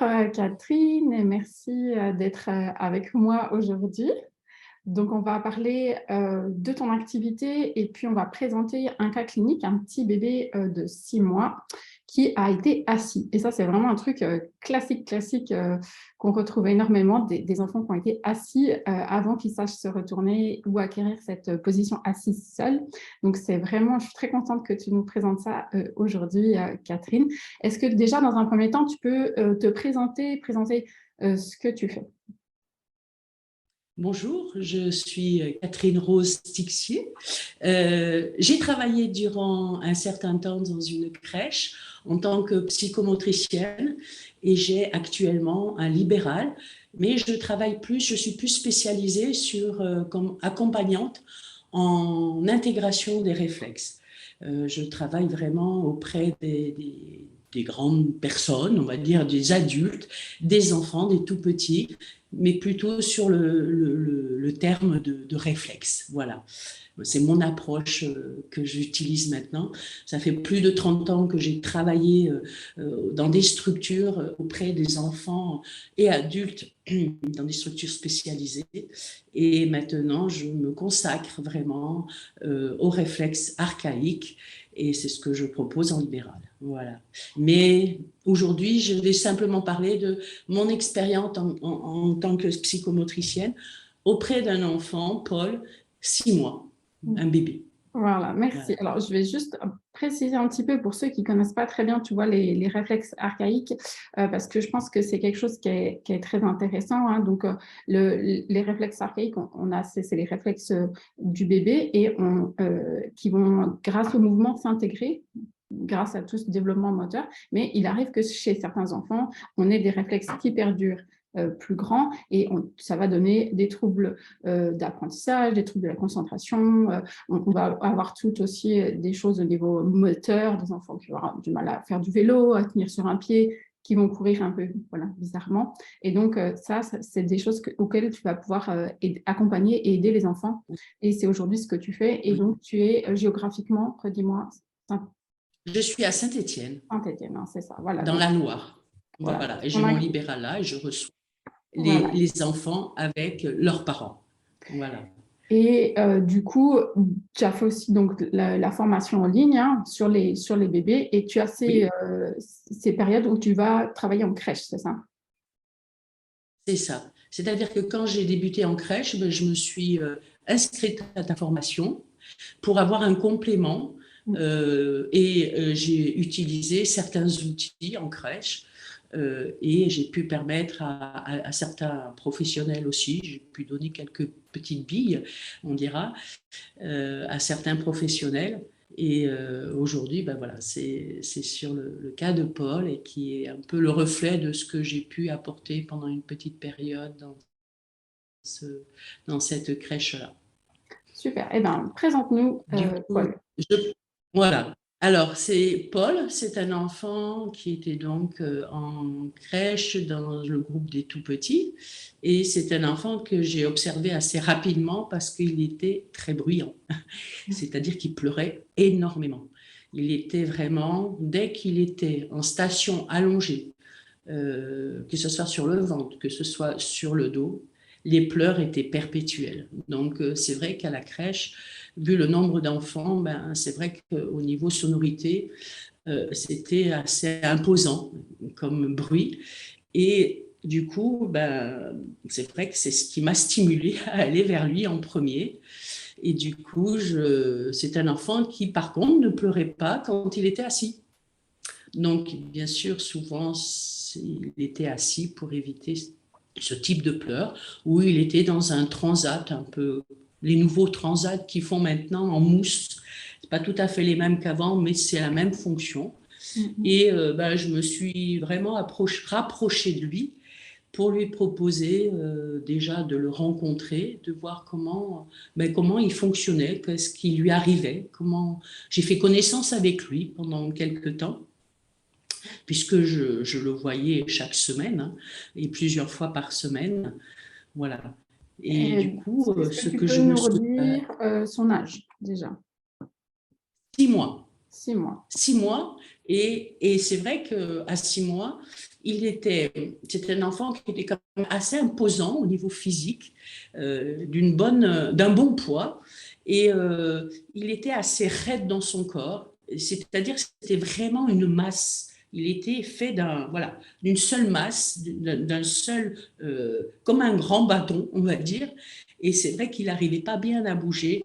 Catherine, et merci d'être avec moi aujourd'hui. Donc, on va parler de ton activité et puis on va présenter un cas clinique, un petit bébé de 6 mois qui a été assis. Et ça, c'est vraiment un truc classique qu'on retrouve énormément, des enfants qui ont été assis avant qu'ils sachent se retourner ou acquérir cette position assise seule. Donc, je suis très contente que tu nous présentes ça aujourd'hui, Catherine. Est-ce que déjà, dans un premier temps, tu peux te présenter ce que tu fais? Bonjour, je suis Catherine Rose Tixier. J'ai travaillé durant un certain temps dans une crèche en tant que psychomotricienne et j'ai actuellement un libéral, mais je suis plus spécialisée comme accompagnante en intégration des réflexes. Je travaille vraiment auprès des grandes personnes, on va dire des adultes, des enfants, des tout petits, mais plutôt sur le terme de réflexe. Voilà. C'est mon approche que j'utilise maintenant. Ça fait plus de 30 ans que j'ai travaillé dans des structures auprès des enfants et adultes, dans des structures spécialisées. Et maintenant, je me consacre vraiment aux réflexes archaïques et c'est ce que je propose en libéral. Voilà. Mais aujourd'hui, je vais simplement parler de mon expérience en tant que psychomotricienne auprès d'un enfant, Paul, 6 mois, un bébé. Voilà, merci. Voilà. Alors, je vais juste préciser un petit peu pour ceux qui ne connaissent pas très bien, tu vois, les réflexes archaïques, parce que je pense que c'est quelque chose qui est très intéressant, hein. Donc, les réflexes archaïques, c'est les réflexes du bébé qui vont, grâce au mouvement, s'intégrer grâce à tout ce développement moteur. Mais il arrive que chez certains enfants, on ait des réflexes qui perdurent plus grands et ça va donner des troubles d'apprentissage, des troubles de la concentration. On va avoir tout aussi des choses au niveau moteur, des enfants qui vont avoir du mal à faire du vélo, à tenir sur un pied, qui vont courir un peu bizarrement. Et donc, ça c'est des choses auxquelles tu vas pouvoir accompagner et aider les enfants. Et c'est aujourd'hui ce que tu fais. Et donc, tu es géographiquement, redis-moi, je suis à Saint-Étienne. Saint-Étienne, hein, c'est ça. Voilà. Dans Donc, la Loire. voilà. Voilà. Et j'ai mon libéral là et je reçois Voilà. les enfants avec leurs parents. Voilà. Et du coup, tu as fait aussi donc, la formation en ligne, hein, sur les bébés et tu as ces périodes où tu vas travailler en crèche, c'est ça? C'est ça. C'est-à-dire que quand j'ai débuté en crèche, je me suis inscrite à ta formation pour avoir un complément et j'ai utilisé certains outils en crèche et j'ai pu permettre à certains professionnels aussi, j'ai pu donner quelques petites billes, on dira, à certains professionnels. Et aujourd'hui, ben voilà, c'est sur le cas de Paul et qui est un peu le reflet de ce que j'ai pu apporter pendant une petite période dans cette crèche-là. Super. Eh bien, présente-nous Du coup, Paul. voilà. Alors, Paul, c'est un enfant qui était donc en crèche dans le groupe des tout-petits. Et c'est un enfant que j'ai observé assez rapidement parce qu'il était très bruyant. C'est-à-dire qu'il pleurait énormément. Il était vraiment, dès qu'il était en station allongée, que ce soit sur le ventre, que ce soit sur le dos, les pleurs étaient perpétuels. Donc, c'est vrai qu'à la crèche, vu le nombre d'enfants, ben, c'est vrai qu'au niveau sonorité, c'était assez imposant comme bruit. Et du coup, ben, c'est vrai que c'est ce qui m'a stimulée à aller vers lui en premier. Et du coup, c'est un enfant qui, par contre, ne pleurait pas quand il était assis. Donc, bien sûr, souvent, il était assis pour éviter ce type de pleurs, ou il était dans un transat, un peu les nouveaux transats qu'ils font maintenant en mousse. Ce pas tout à fait les mêmes qu'avant, mais c'est la même fonction. Et ben, je me suis vraiment rapprochée de lui pour lui proposer déjà de le rencontrer, de voir comment il fonctionnait, qu'est-ce qui lui arrivait, comment j'ai fait connaissance avec lui pendant quelques temps, puisque je le voyais chaque semaine et plusieurs fois par semaine. Voilà. Et du coup, Est-ce que ce tu que peux je me nous suis... redire son âge déjà? 6 mois. 6 mois. 6 mois. Et c'est vrai qu'à 6 mois, c'était un enfant qui était quand même assez imposant au niveau physique, d'un bon poids. Et il était assez raide dans son corps. C'est-à-dire que c'était vraiment une masse. Il était fait d'une seule masse, d'un seul, comme un grand bâton, on va dire. Et c'est vrai qu'il n'arrivait pas bien à bouger,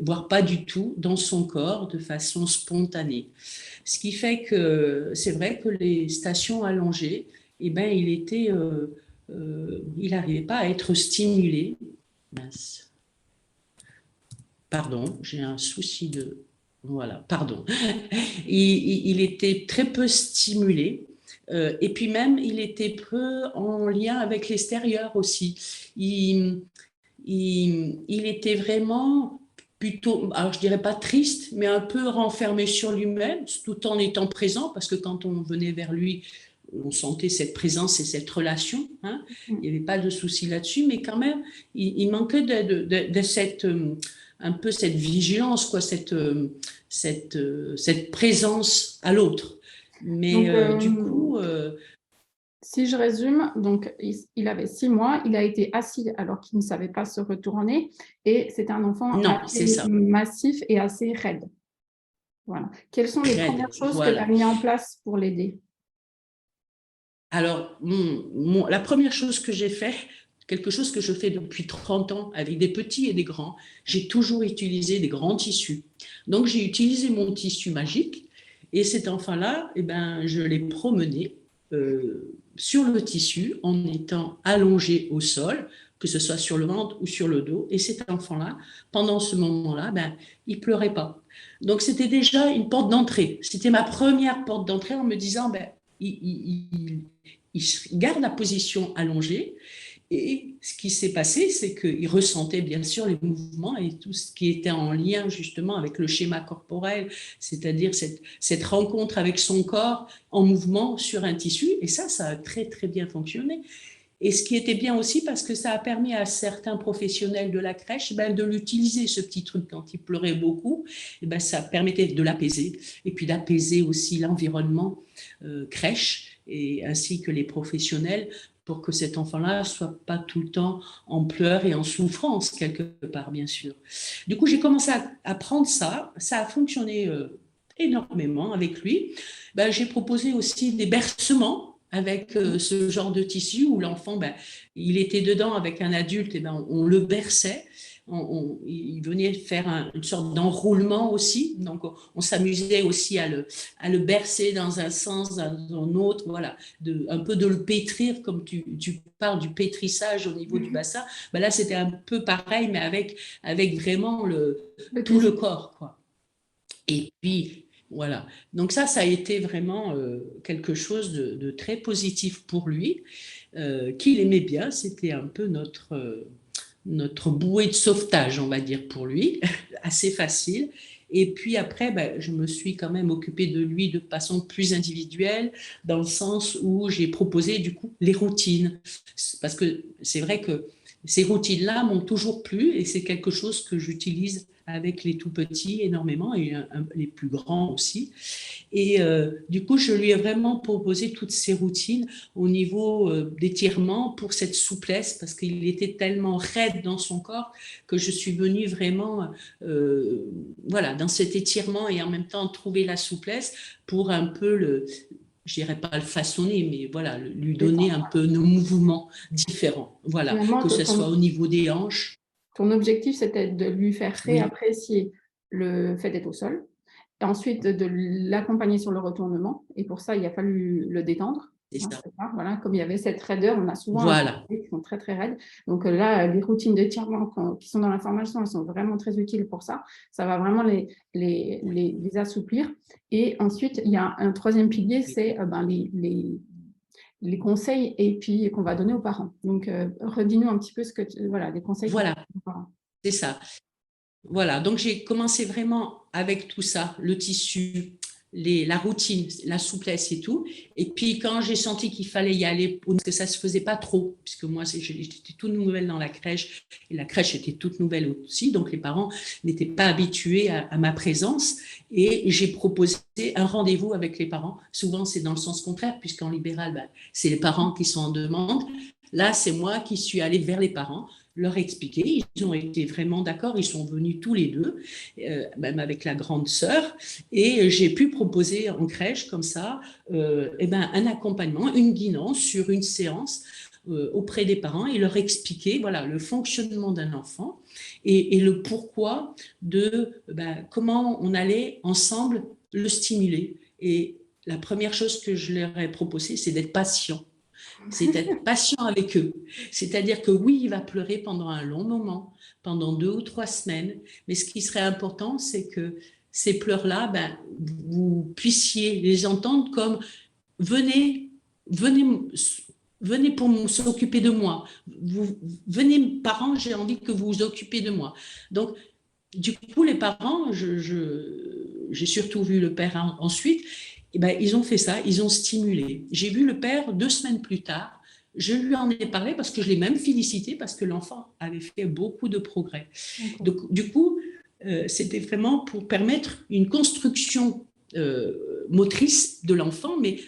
voire pas du tout, dans son corps de façon spontanée. Ce qui fait que c'est vrai que les stations allongées, eh ben, il n'arrivait pas à être stimulé. Mince. Pardon, j'ai un souci de... Voilà, pardon. Il était très peu stimulé. Et puis même, il était peu en lien avec l'extérieur aussi. Il était vraiment plutôt, alors je dirais pas triste, mais un peu renfermé sur lui-même, tout en étant présent, parce que quand on venait vers lui, on sentait cette présence et cette relation, hein. Il n'y avait pas de souci là-dessus, mais quand même, il manquait de cette, un peu cette vigilance, quoi, cette présence à l'autre. Mais Donc, du coup, si je résume, donc il avait 6 mois, il a été assis alors qu'il ne savait pas se retourner et c'est un enfant non, c'est assez ça, massif et assez raide. Voilà. Quelles sont les raide, premières choses que tu as voilà. mis en place pour l'aider? Alors, la première chose que j'ai fait, quelque chose que je fais depuis 30 ans avec des petits et des grands, j'ai toujours utilisé des grands tissus. Donc, j'ai utilisé mon tissu magique et cet enfant-là, eh ben, je l'ai promené sur le tissu en étant allongé au sol, que ce soit sur le ventre ou sur le dos. Et cet enfant-là, pendant ce moment-là, ben, il pleurait pas. Donc, c'était déjà une porte d'entrée. C'était ma première porte d'entrée en me disant, ben, il garde la position allongée. Et ce qui s'est passé, c'est qu'il ressentait bien sûr les mouvements et tout ce qui était en lien justement avec le schéma corporel, c'est-à-dire cette rencontre avec son corps en mouvement sur un tissu. Et ça a très très bien fonctionné. Et ce qui était bien aussi, parce que ça a permis à certains professionnels de la crèche de l'utiliser, ce petit truc, quand il pleurait beaucoup, ça permettait de l'apaiser, et puis d'apaiser aussi l'environnement crèche, et ainsi que les professionnels, pour que cet enfant-là ne soit pas tout le temps en pleurs et en souffrance, quelque part, bien sûr. Du coup, j'ai commencé à prendre ça, ça a fonctionné énormément avec lui. J'ai proposé aussi des bercements avec ce genre de tissu où l'enfant, il était dedans avec un adulte, et on le berçait. Il venait faire une sorte d'enroulement aussi. Donc, on s'amusait aussi à le bercer dans un sens, dans un autre, voilà, un peu de le pétrir, comme tu parles du pétrissage au niveau du bassin. Là, c'était un peu pareil, mais avec vraiment tout le corps, quoi. Et puis, voilà. Donc ça a été vraiment quelque chose de très positif pour lui, qu'il aimait bien. C'était un peu notre bouée de sauvetage, on va dire, pour lui, assez facile. Et puis après, je me suis quand même occupée de lui de façon plus individuelle, dans le sens où j'ai proposé du coup les routines. Parce que c'est vrai que ces routines-là m'ont toujours plu et c'est quelque chose que j'utilise avec les tout petits énormément et les plus grands aussi. Et du coup, je lui ai vraiment proposé toutes ces routines au niveau d'étirement pour cette souplesse, parce qu'il était tellement raide dans son corps que je suis venue vraiment voilà, dans cet étirement et en même temps trouver la souplesse pour un peu je dirais pas le façonner, mais voilà, lui donner un peu nos mouvements différents. Voilà, Finalement, que ce soit au niveau des hanches. ton objectif, c'était de lui faire Oui, réapprécier le fait d'être au sol, et ensuite de l'accompagner sur le retournement. Et pour ça, il a fallu le détendre. c'est Hein, ça. c'est ça, voilà. Comme il y avait cette raideur, on a souvent un Voilà. bébé qui sont très très raides. Donc là, les routines d'étirement qui sont dans la formation, elles sont vraiment très utiles pour ça. Ça va vraiment les assouplir. Et ensuite, il y a un troisième pilier, c'est les conseils et puis qu'on va donner aux parents. Donc, redis-nous un petit peu voilà, les conseils que tu Voilà, donnes aux parents. c'est ça. Voilà, donc j'ai commencé vraiment avec tout ça, le tissu, la routine, la souplesse et tout. Et puis, quand j'ai senti qu'il fallait y aller, parce que ça ne se faisait pas trop, puisque moi, j'étais toute nouvelle dans la crèche, et la crèche était toute nouvelle aussi, donc les parents n'étaient pas habitués à ma présence. Et j'ai proposé un rendez-vous avec les parents. Souvent, c'est dans le sens contraire, puisqu'en libéral, ben, c'est les parents qui sont en demande. Là, c'est moi qui suis allée vers les parents, leur expliquer. Ils ont été vraiment d'accord. Ils sont venus tous les deux, même avec la grande sœur. Et j'ai pu proposer en crèche, comme ça, un accompagnement, une guidance sur une séance auprès des parents et leur expliquer voilà, le fonctionnement d'un enfant et le pourquoi de comment on allait ensemble le stimuler. Et la première chose que je leur ai proposé, c'est d'être patient. C'est d'être patient avec eux. C'est-à-dire que oui, il va pleurer pendant un long moment, pendant 2 ou 3 semaines, mais ce qui serait important, c'est que ces pleurs-là, vous puissiez les entendre comme venez, venez, venez pour s'occuper de moi. Venez, parents, j'ai envie que vous vous occupez de moi. Donc, du coup, les parents, j'ai surtout vu le père ensuite, ils ont fait ça, ils ont stimulé. J'ai vu le père 2 semaines plus tard. Je lui en ai parlé parce que je l'ai même félicité parce que l'enfant avait fait beaucoup de progrès. Okay. Donc, du coup, c'était vraiment pour permettre une construction motrice de l'enfant, mais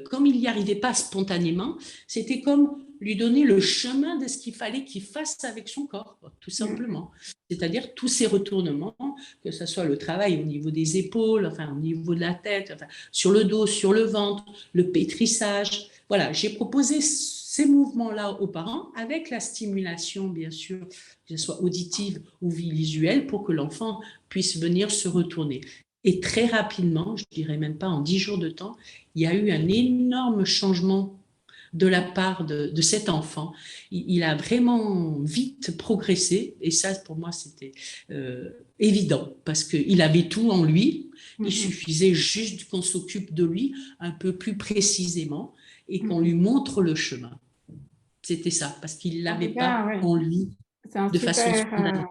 comme il n'y arrivait pas spontanément, c'était comme lui donner le chemin de ce qu'il fallait qu'il fasse avec son corps, tout simplement. C'est-à-dire tous ces retournements, que ce soit le travail au niveau des épaules, enfin au niveau de la tête, enfin, sur le dos, sur le ventre, le pétrissage. Voilà, j'ai proposé ces mouvements-là aux parents avec la stimulation, bien sûr, que ce soit auditive ou visuelle, pour que l'enfant puisse venir se retourner. Et très rapidement, je dirais même pas en 10 jours de temps, il y a eu un énorme changement de la part de cet enfant. Il a vraiment vite progressé et ça, pour moi, c'était évident parce qu'il avait tout en lui. Il suffisait juste qu'on s'occupe de lui un peu plus précisément et qu'on lui montre le chemin. C'était ça, parce qu'il ne l'avait pas en lui de façon spontanée.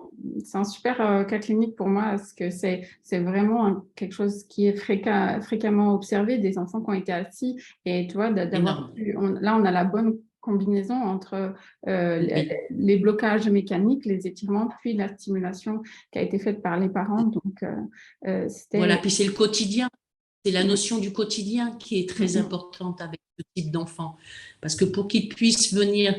C'est un super cas clinique pour moi parce que c'est vraiment quelque chose qui est fréquemment observé, des enfants qui ont été assis et tu vois, d'avoir là on a la bonne combinaison entre les blocages mécaniques, les étirements, puis la stimulation qui a été faite par les parents. Donc, voilà, puis c'est le quotidien. C'est la notion du quotidien qui est très importante avec ce type d'enfant. Parce que pour qu'ils puissent venir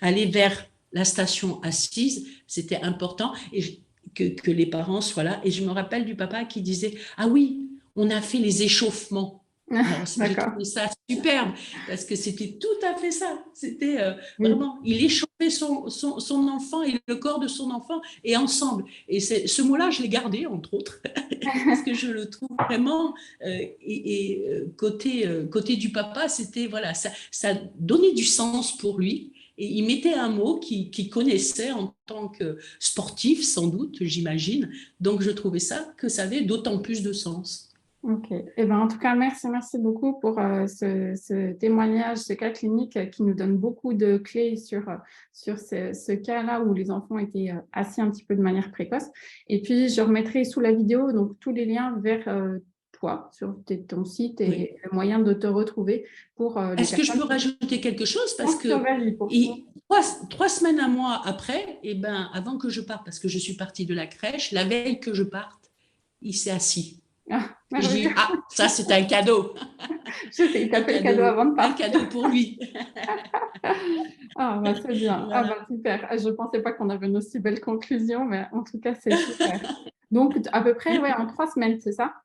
aller vers la station assise, c'était important et que les parents soient là. Et je me rappelle du papa qui disait « Ah oui, on a fait les échauffements ». Alors, j'ai trouvé ça superbe parce que c'était tout à fait ça. C'était vraiment, il échauffait son enfant et le corps de son enfant et ensemble. Et ce mot-là, je l'ai gardé, entre autres, parce que je le trouve vraiment. Côté du papa, c'était, voilà, ça donnait du sens pour lui. Et il mettait un mot qu'il connaissait en tant que sportif, sans doute, j'imagine. Donc, je trouvais que ça avait d'autant plus de sens. Ok. Eh ben, en tout cas, merci beaucoup pour ce témoignage, ce cas clinique qui nous donne beaucoup de clés sur ce cas-là où les enfants étaient assis un petit peu de manière précoce. Et puis, je remettrai sous la vidéo donc, tous les liens vers toi, sur ton site et le moyen de te retrouver pour Est-ce que je peux rajouter quelque chose? Parce que 3 semaines, un mois après, avant que je parte, parce que je suis partie de la crèche, la veille que je parte, il s'est assis. Et j'ai dit, ça c'est un cadeau. Je t'ai tapé le cadeau avant de partir. Un cadeau pour lui. C'est bien. Voilà. Super. Je ne pensais pas qu'on avait une aussi belle conclusion, mais en tout cas, c'est super. Donc, à peu près, en 3 semaines, c'est ça?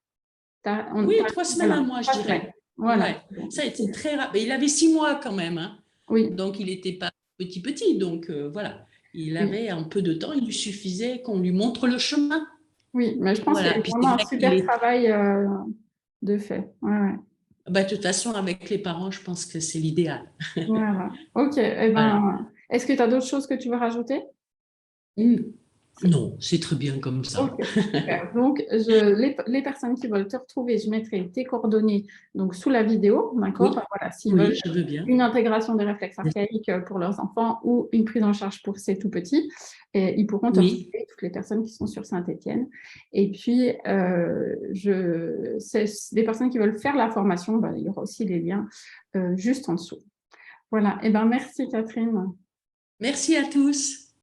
Oui, 3 semaines à mois, je dirais. Voilà. Ouais. Ça a été très rapide. Il avait 6 mois quand même. Hein. Oui. Donc, il n'était pas petit. Donc, voilà. Il avait un peu de temps. Il lui suffisait qu'on lui montre le chemin. Oui, mais je pense qu'il y a vraiment un super travail de fait. De toute façon, avec les parents, je pense que c'est l'idéal. Voilà. Ok. Est-ce que tu as d'autres choses que tu veux rajouter? Non, c'est très bien comme ça. Ok, super. Donc, les personnes qui veulent te retrouver, je mettrai tes coordonnées donc, sous la vidéo, d'accord? Oui, Voilà, s'ils veulent oui, je veux bien. une intégration des réflexes archaïques pour leurs enfants ou une prise en charge pour ces tout-petits, et ils pourront te Oui, retrouver, toutes les personnes qui sont sur Saint-Étienne. Et puis, des personnes qui veulent faire la formation, ben, il y aura aussi les liens juste en dessous. Voilà, et ben merci Catherine. merci à tous.